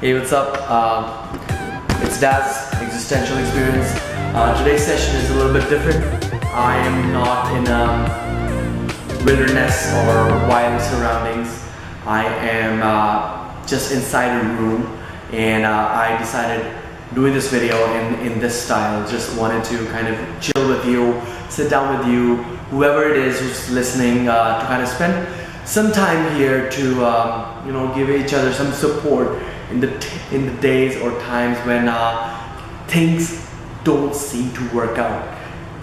Hey, what's up? It's Daz, Existential Experience. Today's session is a little bit different. I am not in a wilderness or wild surroundings. I am just inside a room, and I decided doing this video in this style. Just wanted to kind of chill with you, sit down with you, whoever it is who's listening, to kind of spend some time here to give each other some support in the days or times when things don't seem to work out.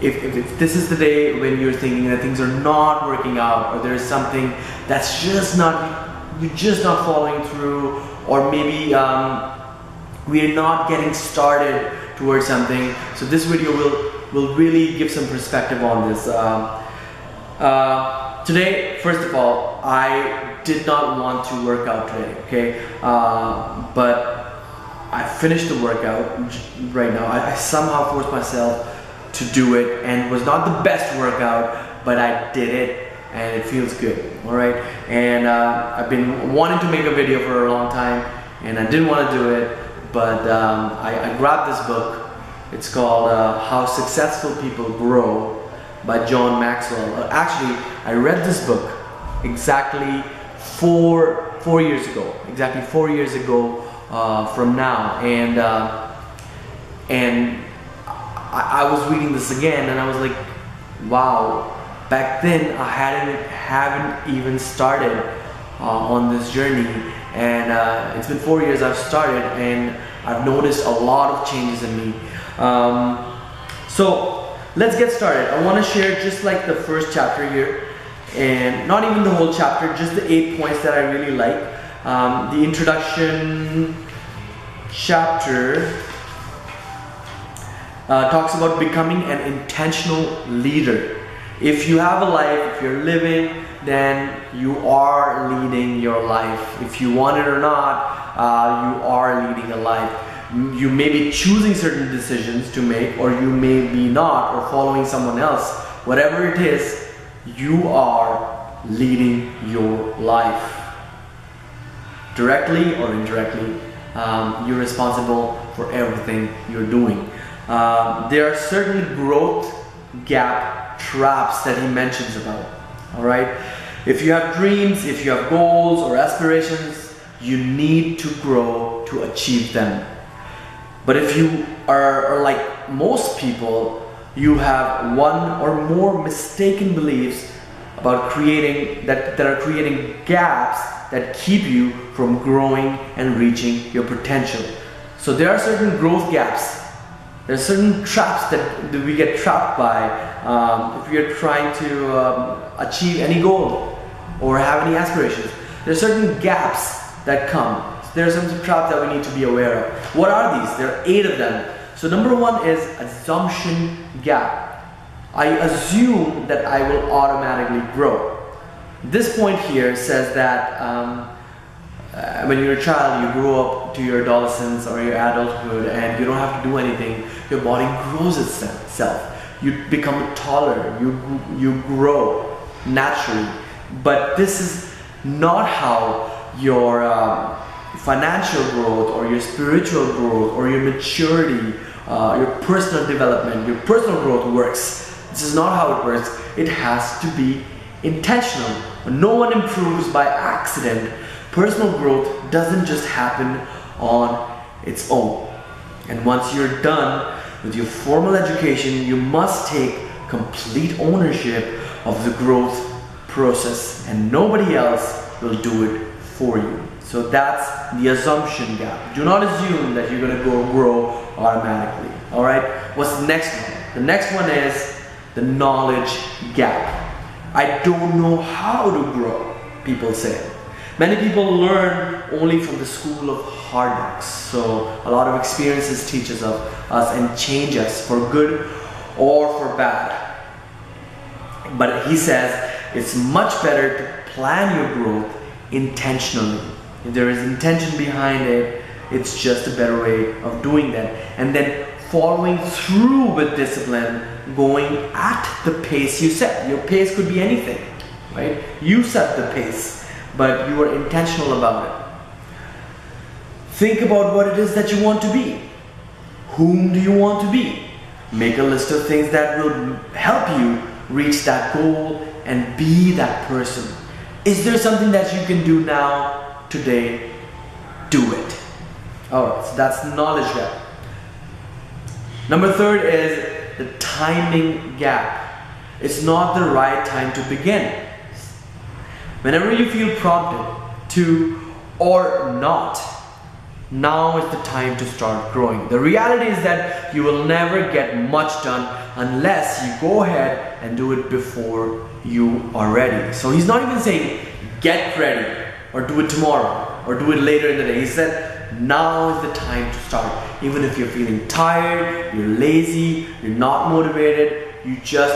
If this is the day when you're thinking that things are not working out, or there's something that's you're just not following through, or maybe we are not getting started towards something, so this video will really give some perspective on this. Today, first of all, I did not want to work out today, okay? But I finished the workout right now. I somehow forced myself to do it, and it was not the best workout, but I did it, and it feels good, all right? And I've been wanting to make a video for a long time, and I didn't want to do it, but I grabbed this book. It's called How Successful People Grow by C Maxwell. Actually, I read this book exactly four years ago. Exactly 4 years ago from now, and I was reading this again, and I was like, wow. Back then, I haven't even started on this journey, and it's been 4 years I've started, and I've noticed a lot of changes in me. So let's get started. I want to share just like the first chapter here, and not even the whole chapter, just the 8 points that I really like. The introduction chapter talks about becoming an intentional leader. If you have a life, if you're living, then you are leading your life. If you want it or not, you are leading a life. You may be choosing certain decisions to make, or you may be not, or following someone else. Whatever it is, you are leading your life. Directly or indirectly, you're responsible for everything you're doing. There are certain growth gap traps that he mentions about. All right? If you have dreams, if you have goals or aspirations, you need to grow to achieve them. But if you are like most people, you have one or more mistaken beliefs about creating that are creating gaps that keep you from growing and reaching your potential. So there are certain growth gaps. There are certain traps that we get trapped by if we are trying to achieve any goal or have any aspirations. There are certain gaps that come. There are some traps that we need to be aware of. What are these? There are 8 of them. So number 1 is assumption gap. I assume that I will automatically grow. This point here says that when you're a child, you grow up to your adolescence or your adulthood, and you don't have to do anything. Your body grows itself. You become taller. You grow naturally. But this is not how your financial growth, or your spiritual growth, or your maturity, your personal development, your personal growth works. This is not how it works. It has to be intentional. No one improves by accident. Personal growth doesn't just happen on its own. And once you're done with your formal education, you must take complete ownership of the growth process, and nobody else will do it for you. So that's the assumption gap. Do not assume that you're going to grow automatically. All right? What's the next one? The next one is the knowledge gap. I don't know how to grow, people say. Many people learn only from the school of hard knocks. So a lot of experiences teach us and change us for good or for bad. But he says it's much better to plan your growth intentionally. If there is intention behind it, it's just a better way of doing that. And then following through with discipline, going at the pace you set. Your pace could be anything, right? You set the pace, but you are intentional about it. Think about what it is that you want to be. Whom do you want to be? Make a list of things that will help you reach that goal and be that person. Is there something that you can do now, today? Do it. Alright, so that's knowledge gap. Number third is the timing gap. It's not the right time to begin. Whenever you feel prompted to or not, now is the time to start growing. The reality is that you will never get much done unless you go ahead and do it before you are ready. So he's not even saying get ready or do it tomorrow or do it later in the day. He said now is the time to start. Even if you're feeling tired, you're lazy, you're not motivated, you just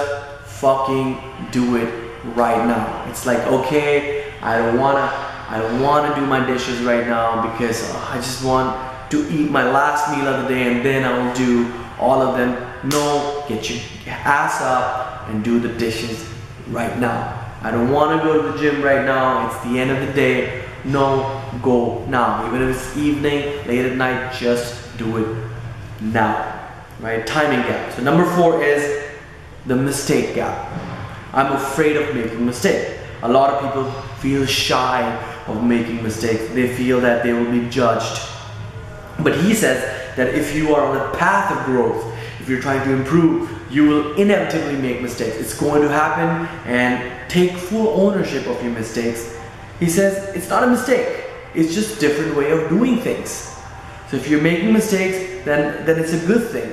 fucking do it right now. It's like, okay, I don't wanna do my dishes right now because I just want to eat my last meal of the day and then I will do all of them. No, get your ass up and do the dishes right now. I don't want to go to the gym right now. It's the end of the day. No, go now. Even if it's evening, late at night, just do it now. Right? Timing gap. So number 4 is the mistake gap. I'm afraid of making a mistake. A lot of people feel shy of making mistakes. They feel that they will be judged. But he says that if you are on a path of growth, if you're trying to improve, you will inevitably make mistakes. It's going to happen, and take full ownership of your mistakes. He says it's not a mistake. It's just a different way of doing things. So if you're making mistakes, then it's a good thing.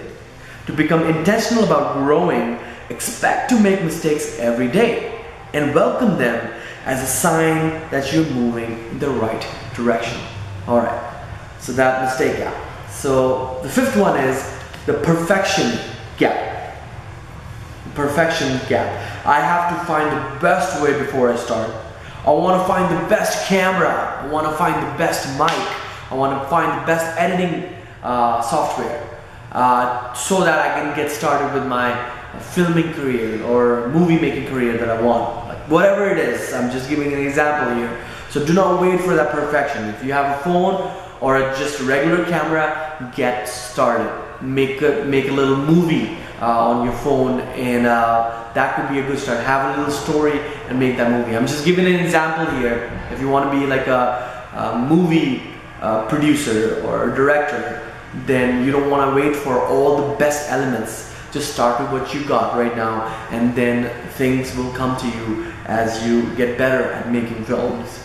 To become intentional about growing, expect to make mistakes every day and welcome them as a sign that you're moving in the right direction. Alright, so that mistake gap. So the 5th one is the perfection gap. Perfection gap. I have to find the best way before I start. I want to find the best camera. I want to find the best mic. I want to find the best editing software so that I can get started with my filming career or movie making career that I want. Like whatever it is, I'm just giving an example here. So do not wait for that perfection. If you have a phone or just a regular camera, get started. Make a little movie on your phone, and that could be a good start. Have a little story and make that movie. I'm just giving an example here. If you want to be like a movie producer or a director, then you don't want to wait for all the best elements. Just start with what you got right now, and then things will come to you as you get better at making films.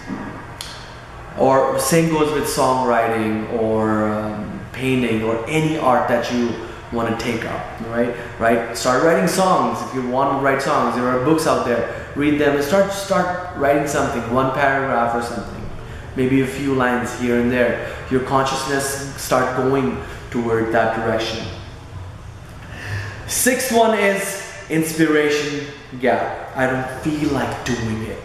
Or same goes with songwriting or painting or any art that you want to take up, right? Start writing songs. If you want to write songs, there are books out there. Read them and start writing something, one paragraph or something. Maybe a few lines here and there. Your consciousness start going toward that direction. 6th one is inspiration gap. I don't feel like doing it.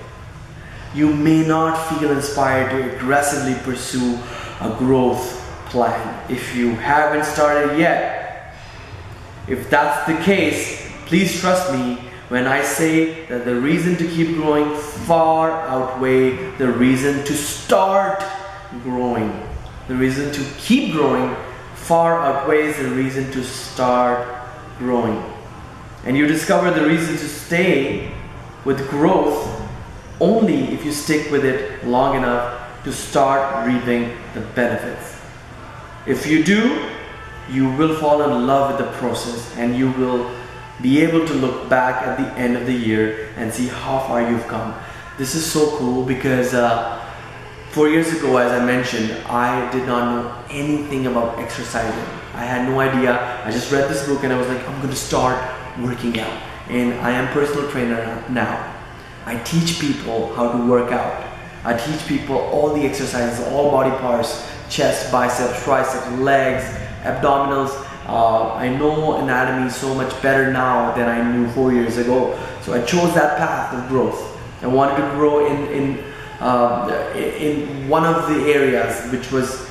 You may not feel inspired to aggressively pursue a growth plan if you haven't started yet. If that's the case, please trust me when I say that the reason to keep growing far outweigh the reason to start growing. The reason to keep growing far outweighs the reason to start growing. And you discover the reason to stay with growth only if you stick with it long enough to start reaping the benefits. If you do, you will fall in love with the process, and you will be able to look back at the end of the year and see how far you've come. This is so cool because 4 years ago, as I mentioned, I did not know anything about exercising. I had no idea. I just read this book and I was like, I'm going to start working out. And I am a personal trainer now. I teach people how to work out. I teach people all the exercises, all body parts, chest, biceps, triceps, legs, abdominals. I know anatomy so much better now than I knew 4 years ago. So I chose that path of growth. I wanted to grow in one of the areas, which was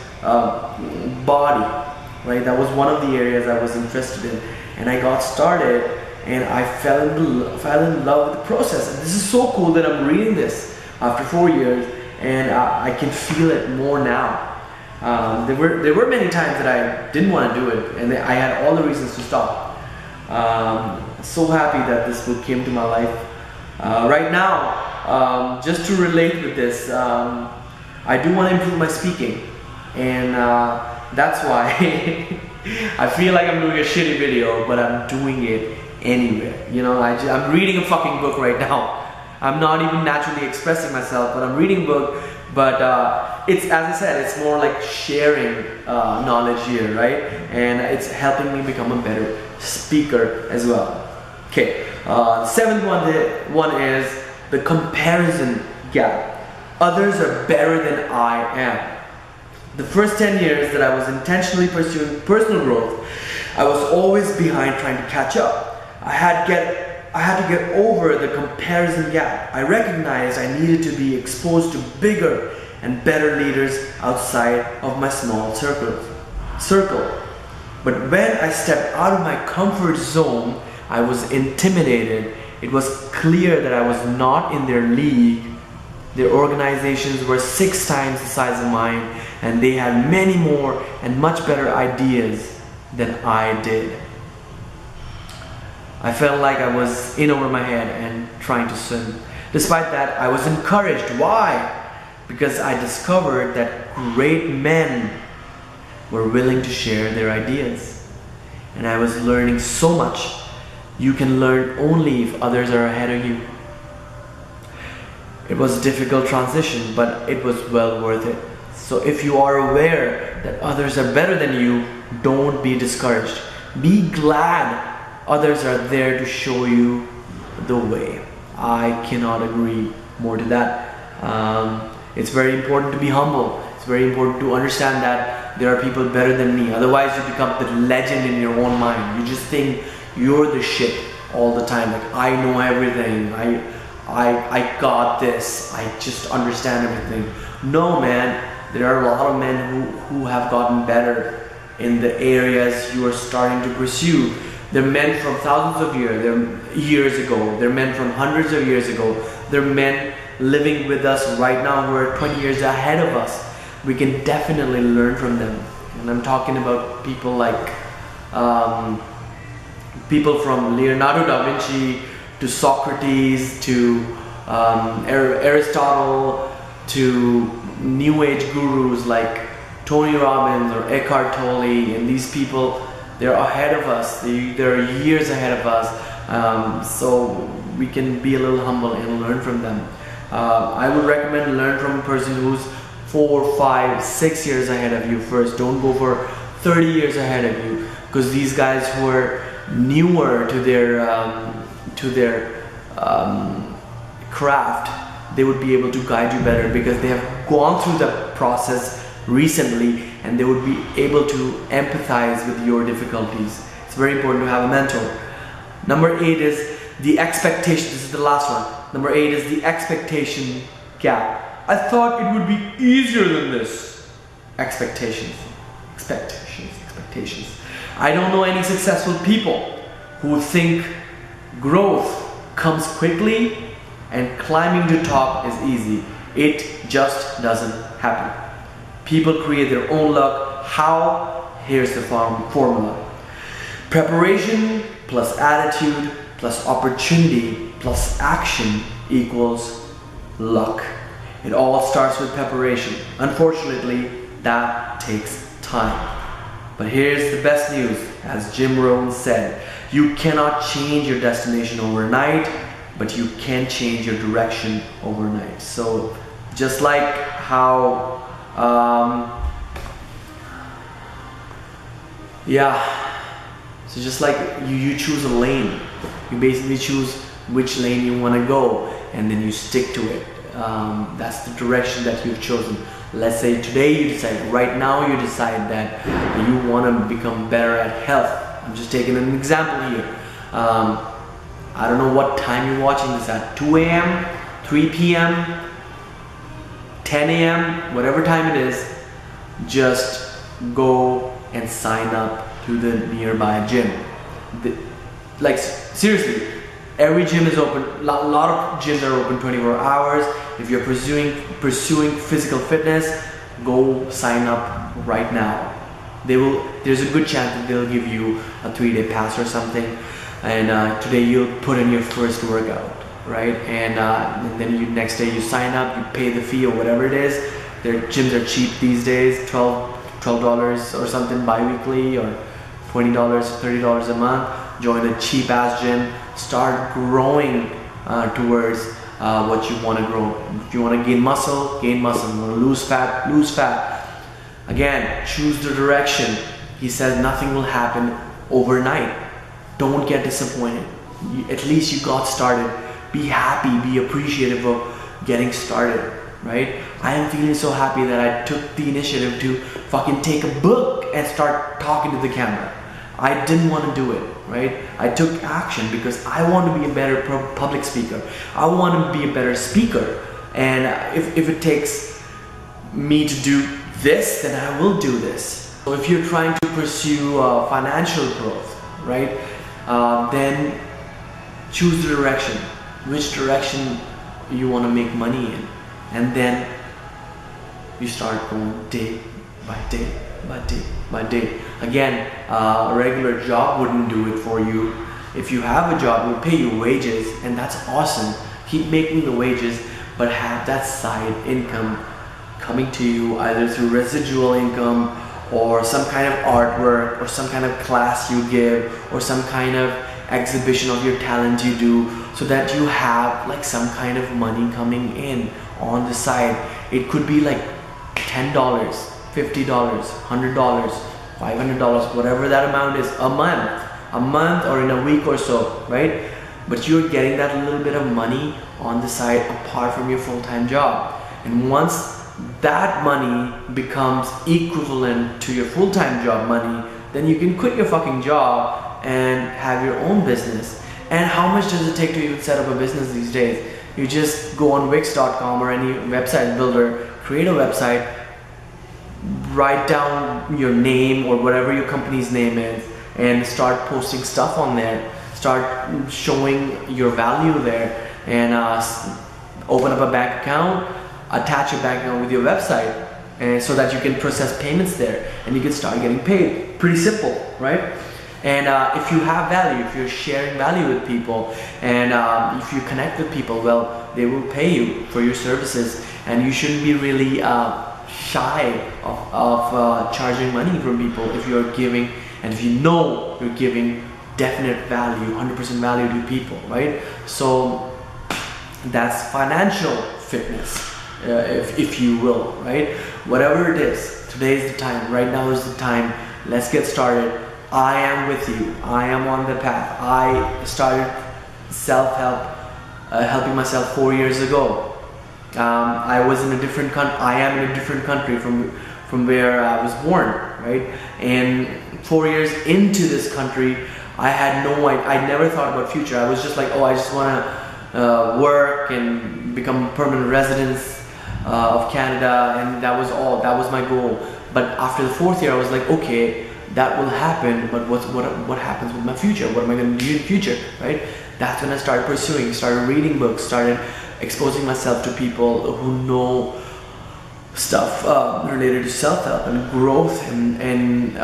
body, right? That was one of the areas I was interested in, and I got started, and I fell in love with the process. And this is so cool that I'm reading this after 4 years, and I can feel it more now. There were many times that I didn't want to do it, and I had all the reasons to stop. So happy that this book came to my life. Right now, just to relate with this, I do want to improve my speaking, and that's why I feel like I'm doing a shitty video, but I'm doing it anyway. You know, I'm reading a fucking book right now. I'm not even naturally expressing myself, but I'm reading a book. But it's, as I said, it's more like sharing knowledge here, right? And it's helping me become a better speaker as well. Okay, the seventh one is the comparison gap. Others are better than I am. The first 10 years that I was intentionally pursuing personal growth, I was always behind trying to catch up. I had to get over the comparison gap. I recognized I needed to be exposed to bigger and better leaders outside of my small circle. But when I stepped out of my comfort zone, I was intimidated. It was clear that I was not in their league. Their organizations were 6 times the size of mine, and they had many more and much better ideas than I did. I felt like I was in over my head and trying to swim. Despite that, I was encouraged. Why? Because I discovered that great men were willing to share their ideas. And I was learning so much. You can learn only if others are ahead of you. It was a difficult transition, but it was well worth it. So if you are aware that others are better than you, don't be discouraged. Be glad others are there to show you the way. I cannot agree more to that. It's very important to be humble. It's very important to understand that there are people better than me. Otherwise you become the legend in your own mind. You just think you're the shit all the time. Like, I know everything. I got this. I just understand everything. No, man. There are a lot of men who have gotten better in the areas you are starting to pursue. They're men from thousands of years ago. They're men from hundreds of years ago. They're men living with us right now who are 20 years ahead of us. We can definitely learn from them. And I'm talking about people like people from Leonardo da Vinci to Socrates to Aristotle to New Age gurus like Tony Robbins or Eckhart Tolle, and these people, they're ahead of us. They're years ahead of us. So we can be a little humble and learn from them. I would recommend learn from a person who's 4, 5, 6 years ahead of you first. Don't go for 30 years ahead of you, because these guys who are newer to their craft, they would be able to guide you better because they have gone through the process recently, and they would be able to empathize with your difficulties. It's very important to have a mentor. Number 8 is the expectation. This is the last one. Number 8 is the expectation gap. I thought it would be easier than this. Expectations. I don't know any successful people who think growth comes quickly and climbing to top is easy. It just doesn't happen. People create their own luck. How? Here's the formula. Preparation plus attitude plus opportunity plus action equals luck. It all starts with preparation. Unfortunately, that takes time. But here's the best news. As Jim Rohn said, you cannot change your destination overnight, but you can change your direction overnight. So just like how so just like you choose a lane, you basically choose which lane you want to go, and then you stick to it. That's the direction that you've chosen. Let's say today you decide, right now you decide that you want to become better at health. I'm just taking an example here. I don't know what time you're watching this at, 2 a.m., 3 p.m., 10 a.m., whatever time it is, just go and sign up to the nearby gym. Like, seriously, every gym is open. A lot of gyms are open 24 hours. If you're pursuing physical fitness, go sign up right now. There's a good chance that they'll give you a 3-day pass or something, and today you'll put in your first workout, right? And then next day you sign up, you pay the fee or whatever it is. Their gyms are cheap these days, $12 or something bi-weekly, or $20, $30 a month. Join a cheap ass gym, start growing towards what you want to grow. If you want to gain muscle, gain muscle. You want to lose fat, lose fat. Again, choose the direction. He says nothing will happen overnight. Don't get disappointed. At least you got started. Be happy, be appreciative of getting started, right? I am feeling so happy that I took the initiative to fucking take a book and start talking to the camera. I didn't want to do it, right? I took action because I want to be a better public speaker. I want to be a better speaker. And if it takes me to do this, then I will do this. So if you're trying to pursue financial growth, right, then choose the direction. Which direction you want to make money in. And then you start going day by day by day by day. Again, a regular job wouldn't do it for you. If you have a job, it will pay you wages, and that's awesome. Keep making the wages, but have that side income coming to you either through residual income or some kind of artwork or some kind of class you give or some kind of exhibition of your talent you do, so that you have like some kind of money coming in on the side. It could be like $10, $50, $100, $500, whatever that amount is a month or in a week or so, right? But you're getting that little bit of money on the side apart from your full-time job. And once that money becomes equivalent to your full-time job money, then you can quit your fucking job and have your own business. And how much does it take to even set up a business these days? You just go on Wix.com or any website builder, create a website, write down your name or whatever your company's name is, and start posting stuff on there. Start showing your value there, and open up a bank account, attach a bank account with your website, and so that you can process payments there and you can start getting paid. Pretty simple, right? And if you have value, if you're sharing value with people, and if you connect with people, well, they will pay you for your services, and you shouldn't be really shy of charging money from people if you're giving, and if you know you're giving definite value, 100% value to people, right? So that's financial fitness, if you will, right? Whatever it is, today is the time, right now is the time. Let's get started. I am with you. I am on the path. I started self-help, helping myself 4 years ago. I was in a different country. I am in a different country from where I was born, right? And 4 years into this country, I had no idea. I never thought about future. I was just like, oh, I just want to work and become permanent resident of Canada, and that was all. That was my goal. But after the 4th year, I was like, okay, that will happen, but what happens with my future? What am I going to do in the future, right? That's when I started pursuing, started reading books, started exposing myself to people who know stuff related to self-help and growth, and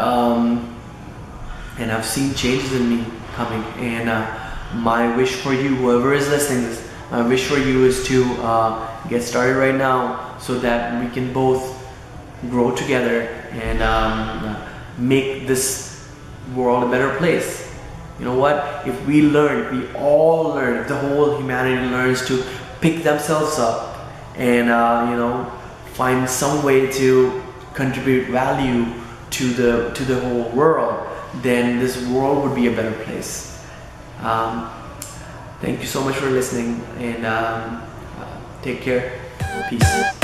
I've seen changes in me coming. And my wish for you, whoever is listening to this, my wish for you is to get started right now, so that we can both grow together and make this world a better place. You know what? If we learn, if we all learn, if the whole humanity learns to pick themselves up and you know, find some way to contribute value to the whole world, then this world would be a better place. Thank you so much for listening, and take care. Peace.